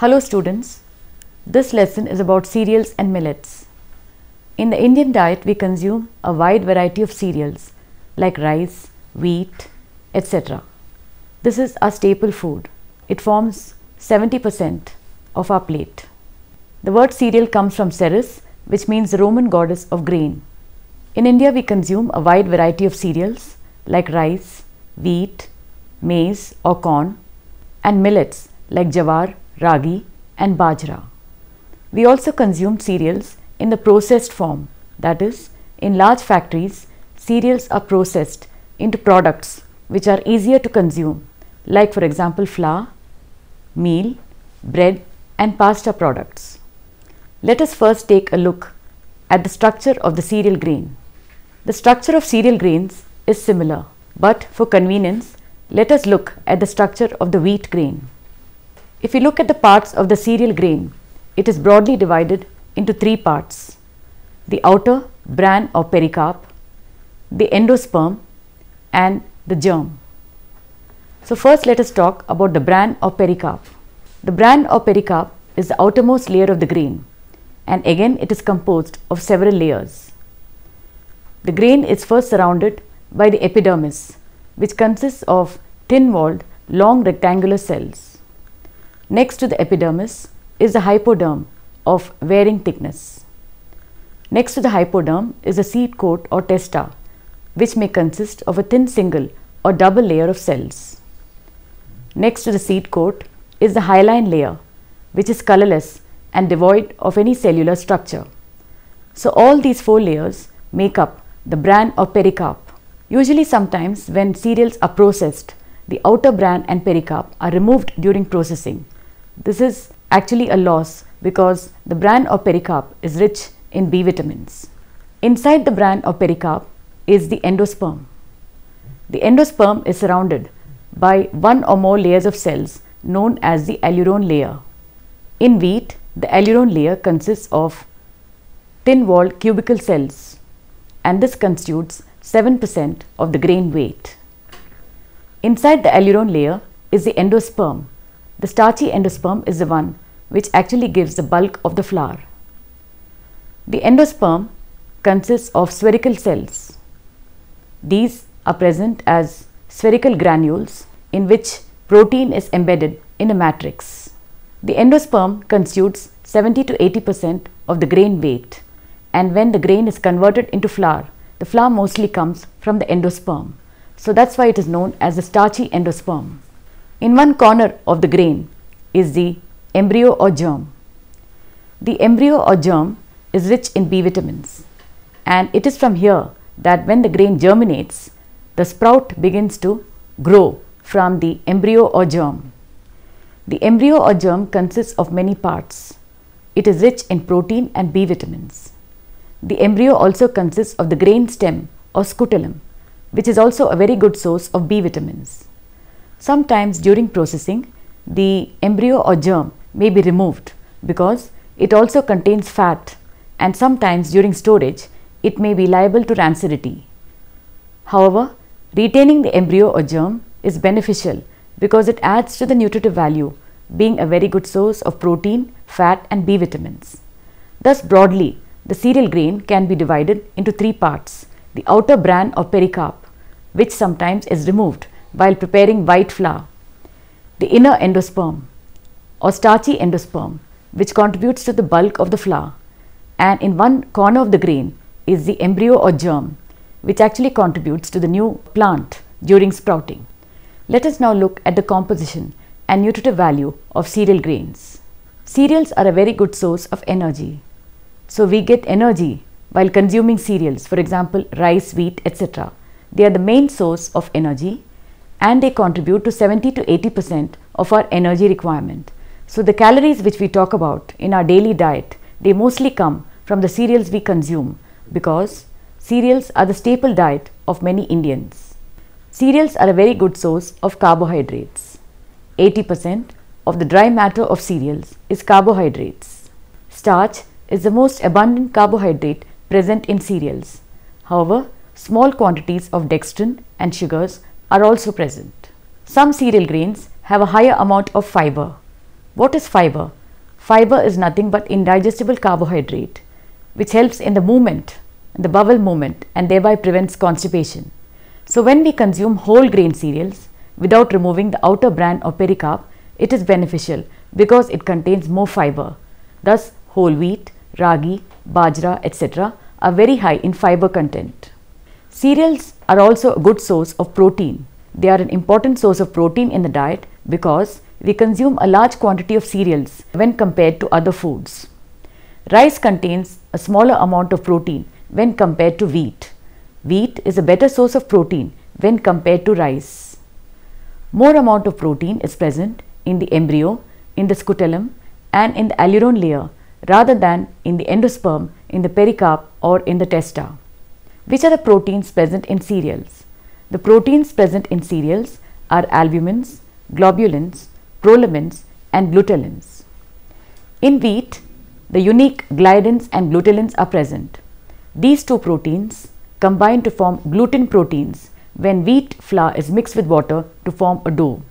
Hello students, this lesson is about cereals and millets. In the Indian diet, we consume a wide variety of cereals like rice, wheat, etc. This is our staple food. It forms 70% of our plate. The word cereal comes from Ceres, which means the Roman goddess of grain. In India, we consume a wide variety of cereals like rice, wheat, maize or corn, and millets like jawar, ragi and bajra. We also consume cereals in the processed form, that is, in large factories, cereals are processed into products which are easier to consume, like for example flour, meal, bread and pasta products. Let us first take a look at the structure of the cereal grain. The structure of cereal grains is similar, but for convenience, let us look at the structure of the wheat grain. If we look at the parts of the cereal grain, it is broadly divided into three parts: the outer, bran or pericarp, the endosperm and the germ. So first let us talk about the bran or pericarp. The bran or pericarp is the outermost layer of the grain, and again it is composed of several layers. The grain is first surrounded by the epidermis, which consists of thin-walled long rectangular cells. Next to the epidermis is the hypoderm of varying thickness. Next to the hypoderm is the seed coat or testa, which may consist of a thin single or double layer of cells. Next to the seed coat is the hyaline layer, which is colorless and devoid of any cellular structure. So all these four layers make up the bran or pericarp. Usually sometimes when cereals are processed, the outer bran and pericarp are removed during processing. This is actually a loss because the bran or pericarp is rich in B vitamins. Inside the bran or pericarp is the endosperm. The endosperm is surrounded by one or more layers of cells known as the alluron layer. In wheat, the alluron layer consists of thin-walled cubical cells, and this constitutes 7% of the grain weight. Inside the alluron layer is the endosperm. The starchy endosperm is the one which actually gives the bulk of the flour. The endosperm consists of spherical cells. These are present as spherical granules in which protein is embedded in a matrix. The endosperm constitutes 70 to 80% of the grain weight, and when the grain is converted into flour, the flour mostly comes from the endosperm. So that's why it is known as the starchy endosperm. In one corner of the grain is the embryo or germ. The embryo or germ is rich in B vitamins, and it is from here that when the grain germinates, the sprout begins to grow from the embryo or germ. The embryo or germ consists of many parts. It is rich in protein and B vitamins. The embryo also consists of the grain stem or scutellum, which is also a very good source of B vitamins. Sometimes during processing, the embryo or germ may be removed because it also contains fat, and sometimes during storage, it may be liable to rancidity. However, retaining the embryo or germ is beneficial because it adds to the nutritive value, being a very good source of protein, fat and B vitamins. Thus, broadly, the cereal grain can be divided into three parts: the outer bran or pericarp, which sometimes is removed while preparing white flour; the inner endosperm or starchy endosperm, which contributes to the bulk of the flour; and in one corner of the grain is the embryo or germ, which actually contributes to the new plant during sprouting. Let us now look at the composition and nutritive value of cereal grains. Cereals are a very good source of energy. So we get energy while consuming cereals, for example rice, wheat, etc. They are the main source of energy, and they contribute to 70 to 80% of our energy requirement. So the calories which we talk about in our daily diet, they mostly come from the cereals we consume because cereals are the staple diet of many Indians. Cereals are a very good source of carbohydrates. 80% of the dry matter of cereals is carbohydrates. Starch is the most abundant carbohydrate present in cereals. However, small quantities of dextrin and sugars are also present. Some cereal grains have a higher amount of fiber. What is fiber? Fiber is nothing but indigestible carbohydrate which helps in the movement, the bowel movement, and thereby prevents constipation. So when we consume whole grain cereals without removing the outer bran or pericarp, it is beneficial because it contains more fiber. Thus, whole wheat, ragi, bajra, etc. are very high in fiber content. Cereals are also a good source of protein. They are an important source of protein in the diet because we consume a large quantity of cereals when compared to other foods. Rice contains a smaller amount of protein when compared to wheat. Wheat is a better source of protein when compared to rice. More amount of protein is present in the embryo, in the scutellum, and in the aleurone layer rather than in the endosperm, in the pericarp, or in the testa. Which are the proteins present in cereals? The proteins present in cereals are albumins, globulins, prolamins, and glutelins. In wheat, the unique gliadins and glutelins are present. These two proteins combine to form gluten proteins when wheat flour is mixed with water to form a dough.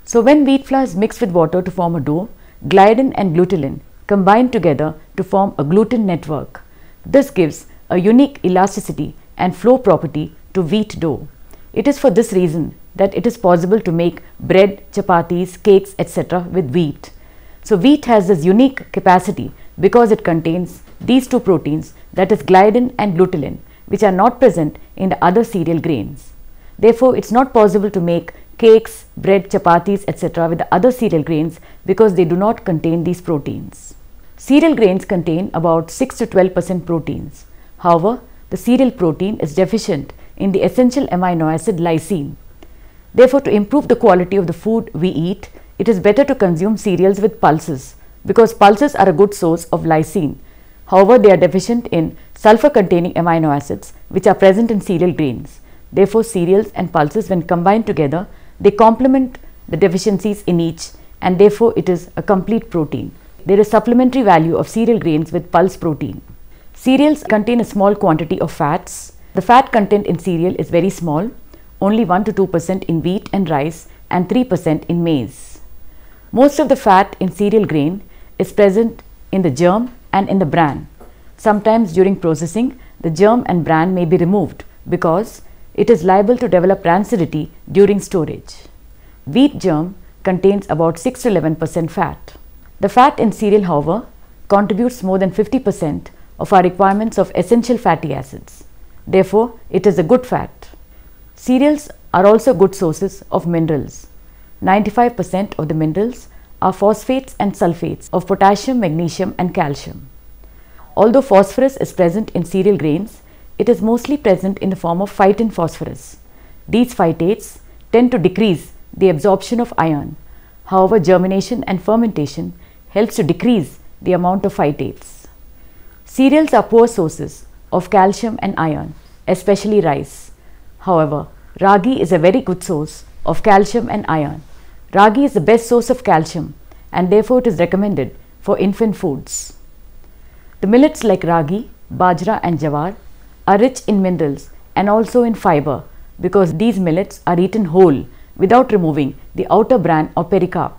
So when wheat flour is mixed with water to form a dough, gliadin and glutelin combine together to form a gluten network. This gives a unique elasticity and flow property to wheat dough. It is for this reason that it is possible to make bread, chapatis, cakes, etc. with wheat. So wheat has this unique capacity because it contains these two proteins, that is gliadin and glutelin, which are not present in the other cereal grains. Therefore, it's not possible to make cakes, bread, chapatis, etc. with the other cereal grains because they do not contain these proteins. Cereal grains contain about 6 to 12% proteins. However, the cereal protein is deficient in the essential amino acid lysine. Therefore, to improve the quality of the food we eat, it is better to consume cereals with pulses because pulses are a good source of lysine. However, they are deficient in sulfur-containing amino acids which are present in cereal grains. Therefore, cereals and pulses, when combined together, they complement the deficiencies in each, and therefore it is a complete protein. There is supplementary value of cereal grains with pulse protein. Cereals contain a small quantity of fats. The fat content in cereal is very small, only 1 to 2% in wheat and rice and 3% in maize. Most of the fat in cereal grain is present in the germ and in the bran. Sometimes during processing, the germ and bran may be removed because it is liable to develop rancidity during storage. Wheat germ contains about 6 to 11% fat. The fat in cereal, however, contributes more than 50% of our requirements of essential fatty acids. Therefore, it is a good fat. Cereals are also good sources of minerals. 95% of the minerals are phosphates and sulfates of potassium, magnesium, and calcium. Although phosphorus is present in cereal grains, it is mostly present in the form of phytin phosphorus. These phytates tend to decrease the absorption of iron. However, germination and fermentation helps to decrease the amount of phytates. Cereals are poor sources of calcium and iron, especially rice. However, ragi is a very good source of calcium and iron. Ragi is the best source of calcium and therefore it is recommended for infant foods. The millets like ragi, bajra and jawar are rich in minerals and also in fiber because these millets are eaten whole without removing the outer bran or pericarp.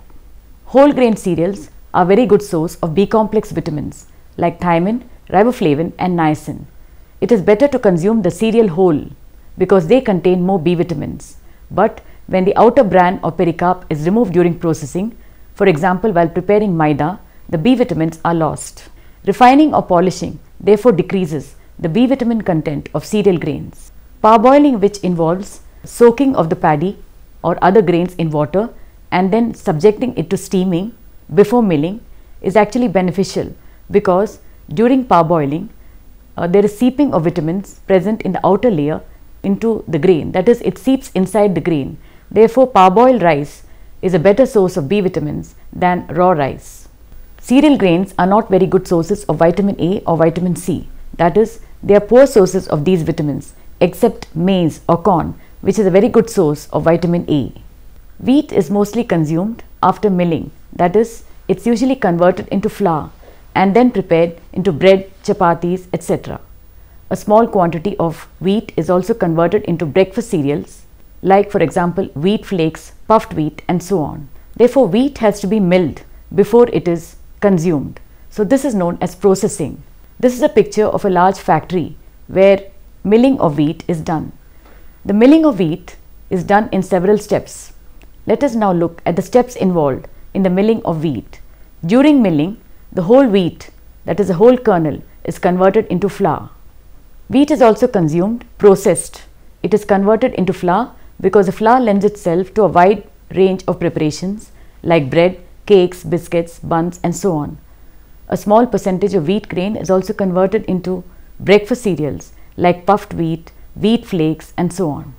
Whole grain cereals are very good source of B-complex vitamins like thiamine, riboflavin and niacin. It is better to consume the cereal whole because they contain more B vitamins. But when the outer bran or pericarp is removed during processing, for example while preparing maida, the B vitamins are lost. Refining or polishing therefore decreases the B vitamin content of cereal grains. Parboiling, which involves soaking of the paddy or other grains in water and then subjecting it to steaming before milling, is actually beneficial because during parboiling there is seeping of vitamins present in the outer layer into the grain, that is, it seeps inside the grain. Therefore, parboiled rice is a better source of B vitamins than raw rice. Cereal grains are not very good sources of vitamin A or vitamin C, that is, they are poor sources of these vitamins except maize or corn, which is a very good source of vitamin A. Wheat is mostly consumed after milling, that is, it's usually converted into flour and then prepared into bread, chapatis, etc. A small quantity of wheat is also converted into breakfast cereals like, for example, wheat flakes, puffed wheat and so on. Therefore, wheat has to be milled before it is consumed. So this is known as processing. This is a picture of a large factory where milling of wheat is done. The milling of wheat is done in several steps. Let us now look at the steps involved in the milling of wheat. During milling, the whole wheat, that is a whole kernel, is converted into flour. Wheat is also consumed, processed. It is converted into flour because the flour lends itself to a wide range of preparations like bread, cakes, biscuits, buns, and so on. A small percentage of wheat grain is also converted into breakfast cereals like puffed wheat, wheat flakes, and so on.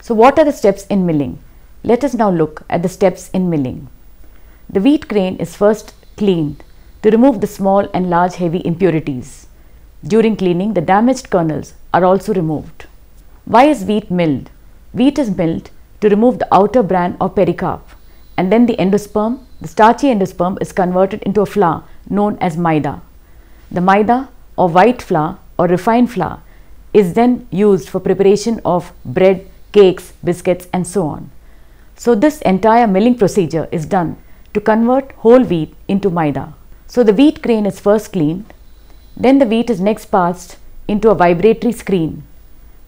So what are the steps in milling? Let us now look at the steps in milling. The wheat grain is first cleaned to remove the small and large heavy impurities. During cleaning, the damaged kernels are also removed. Why is wheat milled? Wheat is milled to remove the outer bran or pericarp, and then the endosperm, the starchy endosperm, is converted into a flour known as maida. The maida or white flour or refined flour is then used for preparation of bread, cakes, biscuits, and so on. So this entire milling procedure is done to convert whole wheat into maida. So the wheat grain is first cleaned, then the wheat is next passed into a vibratory screen.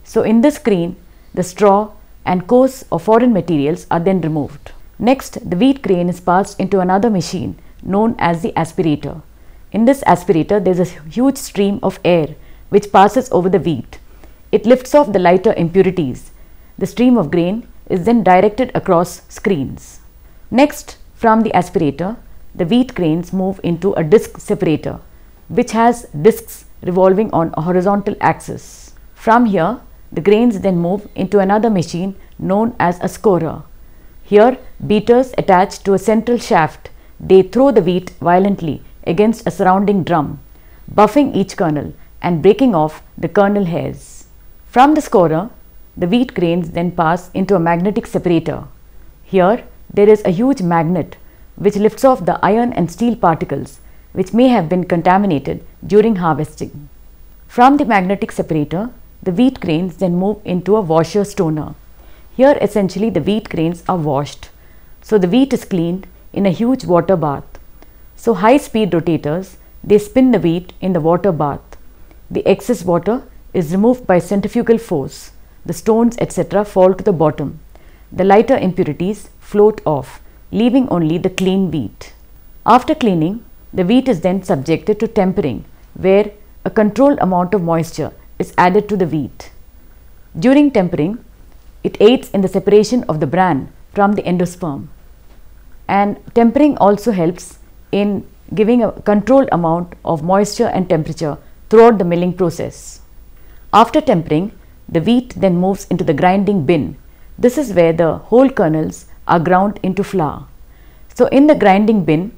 So in this screen, the straw and coarse or foreign materials are then removed. Next, the wheat grain is passed into another machine known as the aspirator. In this aspirator, there is a huge stream of air which passes over the wheat. It lifts off the lighter impurities. The stream of grain is then directed across screens. Next, from the aspirator, the wheat grains move into a disc separator, which has discs revolving on a horizontal axis. From here, the grains then move into another machine known as a scorer. Here, beaters attached to a central shaft, they throw the wheat violently against a surrounding drum, buffing each kernel and breaking off the kernel hairs. From the scorer, the wheat grains then pass into a magnetic separator. Here, there is a huge magnet which lifts off the iron and steel particles which may have been contaminated during harvesting. From the magnetic separator, the wheat grains then move into a washer stoner. Here essentially the wheat grains are washed. So the wheat is cleaned in a huge water bath. So high speed rotators, they spin the wheat in the water bath. The excess water is removed by centrifugal force. The stones etc. fall to the bottom. The lighter impurities float off, leaving only the clean wheat. After cleaning, the wheat is then subjected to tempering, where a controlled amount of moisture is added to the wheat. During tempering, it aids in the separation of the bran from the endosperm. And tempering also helps in giving a controlled amount of moisture and temperature throughout the milling process. After tempering, the wheat then moves into the grinding bin. This is where the whole kernels are ground into flour. So in the grinding bin,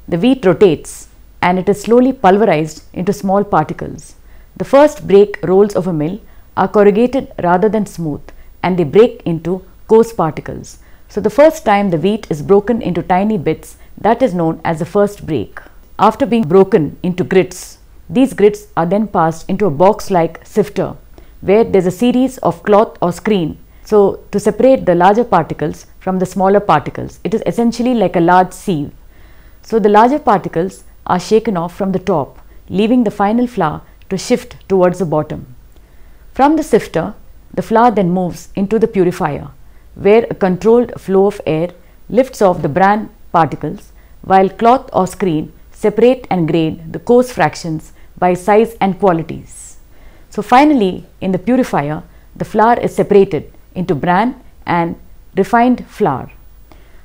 the wheat rotates and it is slowly pulverized into small particles. The first break rolls of a mill are corrugated rather than smooth, and they break into coarse particles. So the first time the wheat is broken into tiny bits, that is known as the first break. After being broken into grits, these grits are then passed into a box-like sifter, where there is a series of cloth or screen. So to separate the larger particles from the smaller particles, it is essentially like a large sieve. So the larger particles are shaken off from the top, leaving the final flour to shift towards the bottom. From the sifter, the flour then moves into the purifier, where a controlled flow of air lifts off the bran particles, while cloth or screen separate and grade the coarse fractions by size and qualities. So finally, in the purifier, the flour is separated into bran and refined flour.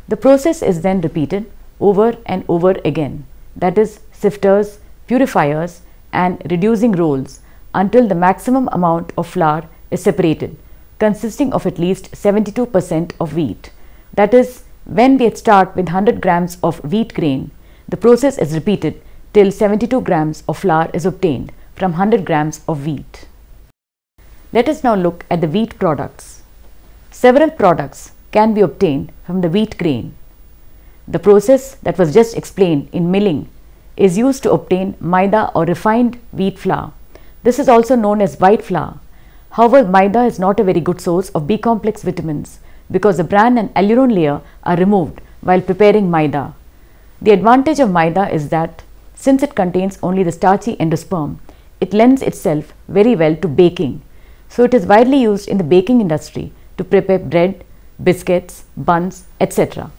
The process is then repeated over and over again, that is sifters, purifiers and reducing rolls, until the maximum amount of flour is separated, consisting of at least 72% of wheat. That is, when we start with 100 grams of wheat grain, the process is repeated till 72 grams of flour is obtained from 100 grams of wheat. Let us now look at the wheat products. Several products can be obtained from the wheat grain. The process that was just explained in milling is used to obtain maida or refined wheat flour. This is also known as white flour. However, maida is not a very good source of B-complex vitamins because the bran and aleurone layer are removed while preparing maida. The advantage of maida is that since it contains only the starchy endosperm, it lends itself very well to baking. So it is widely used in the baking industry to prepare bread, biscuits, buns, etc.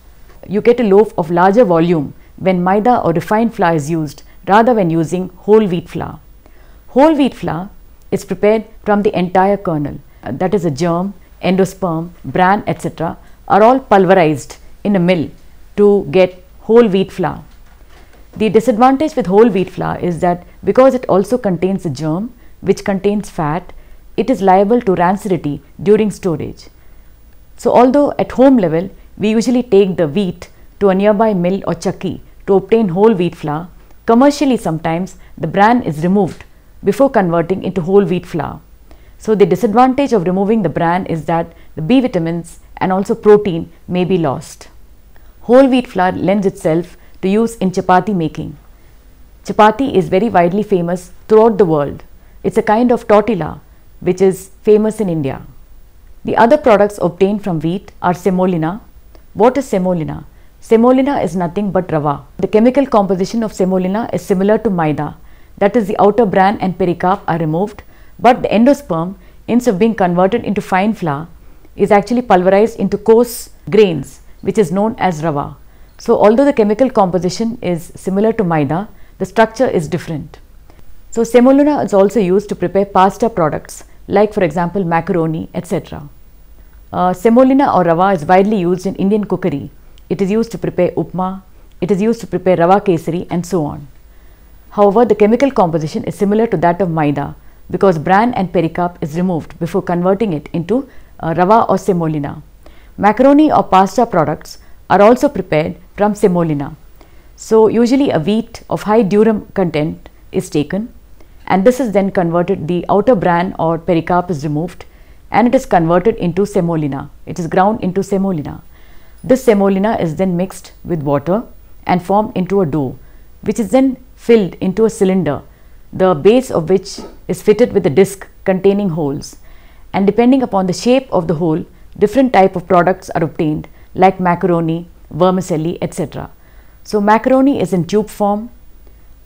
You get a loaf of larger volume when maida or refined flour is used rather than using whole wheat flour. Whole wheat flour is prepared from the entire kernel, that is a germ, endosperm, bran, etc. are all pulverized in a mill to get whole wheat flour. The disadvantage with whole wheat flour is that because it also contains the germ, which contains fat, it is liable to rancidity during storage. So although at home level we usually take the wheat to a nearby mill or chakki to obtain whole wheat flour, commercially sometimes the bran is removed before converting into whole wheat flour. So the disadvantage of removing the bran is that the B vitamins and also protein may be lost. Whole wheat flour lends itself to use in chapati making. Chapati is very widely famous throughout the world. It's a kind of tortilla which is famous in India. The other products obtained from wheat are semolina. What is semolina? Semolina is nothing but rava. The chemical composition of semolina is similar to maida. That is, the outer bran and pericarp are removed, but the endosperm, instead of being converted into fine flour, is actually pulverized into coarse grains, which is known as rava. So although the chemical composition is similar to maida, the structure is different. So semolina is also used to prepare pasta products like, for example, macaroni, etc. Semolina or rava is widely used in Indian cookery. It is used to prepare upma, it is used to prepare rava kesari and so on. However, the chemical composition is similar to that of maida because bran and pericarp is removed before converting it into rava or semolina. Macaroni or pasta products are also prepared from semolina. So usually a wheat of high durum content is taken, and this is then converted, the outer bran or pericarp is removed and it is converted into semolina. It is ground into semolina. This semolina is then mixed with water and formed into a dough, which is then filled into a cylinder, the base of which is fitted with a disc containing holes, and depending upon the shape of the hole, different type of products are obtained like macaroni, vermicelli, etc. So macaroni is in tube form,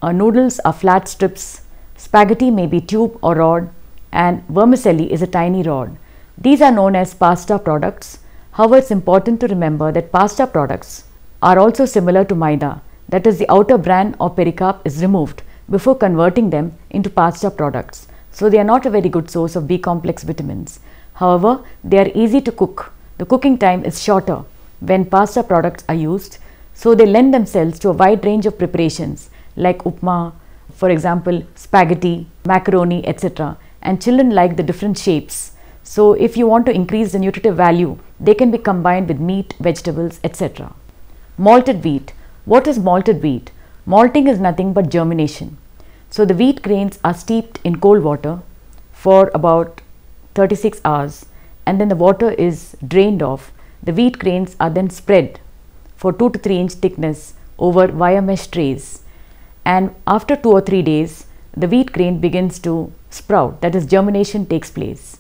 noodles are flat strips, spaghetti may be tube or rod, and vermicelli is a tiny rod. These are known as pasta products. However, it's important to remember that pasta products are also similar to maida, that is, the outer bran or pericarp is removed before converting them into pasta products. So they are not a very good source of B complex vitamins. However, they are easy to cook. The cooking time is shorter when pasta products are used, so they lend themselves to a wide range of preparations like upma, for example, spaghetti, macaroni, etc. And children like the different shapes. So if you want to increase the nutritive value, they can be combined with meat, vegetables, etc. Malted wheat. What is malted wheat? Malting is nothing but germination. So the wheat grains are steeped in cold water for about 36 hours, and then the water is drained off. The wheat grains are then spread for 2 to 3 inch thickness over wire mesh trays, and after 2 or 3 days the wheat grain begins to sprout, that is, germination takes place,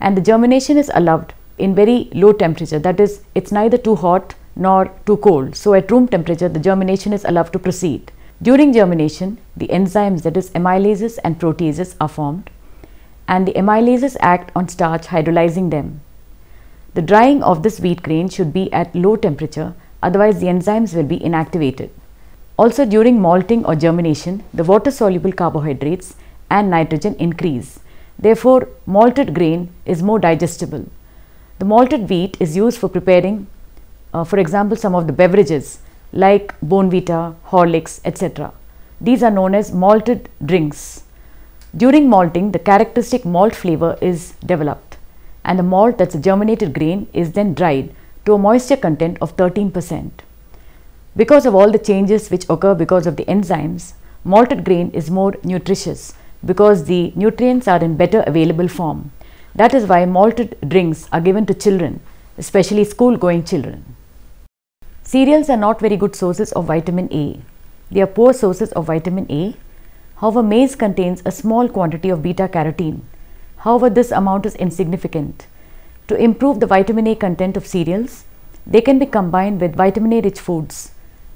and the germination is allowed in very low temperature, that is, it's neither too hot nor too cold. So at room temperature the germination is allowed to proceed. During germination, the enzymes, that is amylases and proteases, are formed, and the amylases act on starch, hydrolyzing them. The drying of this wheat grain should be at low temperature, otherwise the enzymes will be inactivated. Also, during malting or germination, the water soluble carbohydrates and nitrogen increase. Therefore, malted grain is more digestible. The malted wheat is used for preparing, for example, some of the beverages like Bonvita, Horlicks, etc. These are known as malted drinks. During malting, the characteristic malt flavor is developed, and the malt, that's a germinated grain, is then dried to a moisture content of 13%. Because of all the changes which occur because of the enzymes, malted grain is more nutritious because the nutrients are in better available form. That is why malted drinks are given to children, especially school going children. Cereals are not very good sources of vitamin A. They are poor sources of vitamin A. However, maize contains a small quantity of beta carotene. However, this amount is insignificant. To improve the vitamin A content of cereals, they can be combined with vitamin A rich foods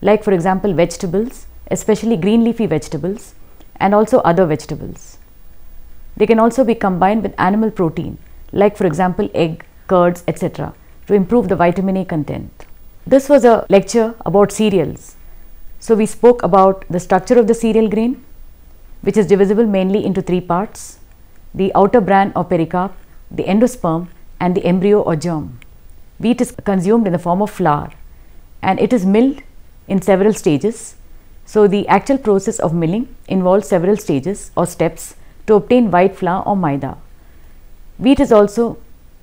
like for example vegetables, especially green leafy vegetables, and also other vegetables. They can also be combined with animal protein, like for example egg, curds, etc., to improve the vitamin A content. This was a lecture about cereals. So we spoke about the structure of the cereal grain, which is divisible mainly into three parts: the outer bran or pericarp, the endosperm, and the embryo or germ. Wheat is consumed in the form of flour, and it is milled in several stages. So the actual process of milling involves several stages or steps to obtain white flour or maida. Wheat is also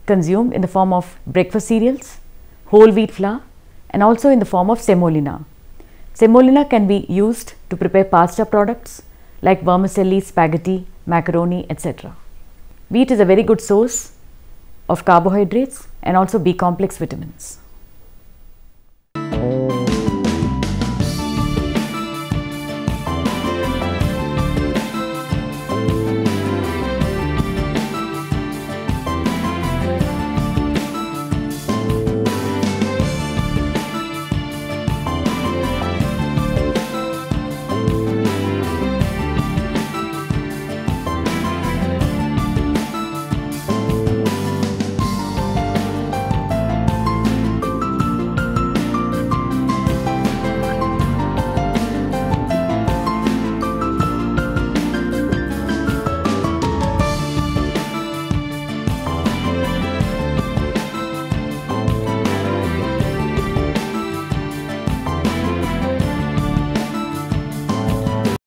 consumed in the form of breakfast cereals, whole wheat flour, and also in the form of semolina. Semolina can be used to prepare pasta products like vermicelli, spaghetti, macaroni, etc. Wheat is a very good source of carbohydrates and also B complex vitamins.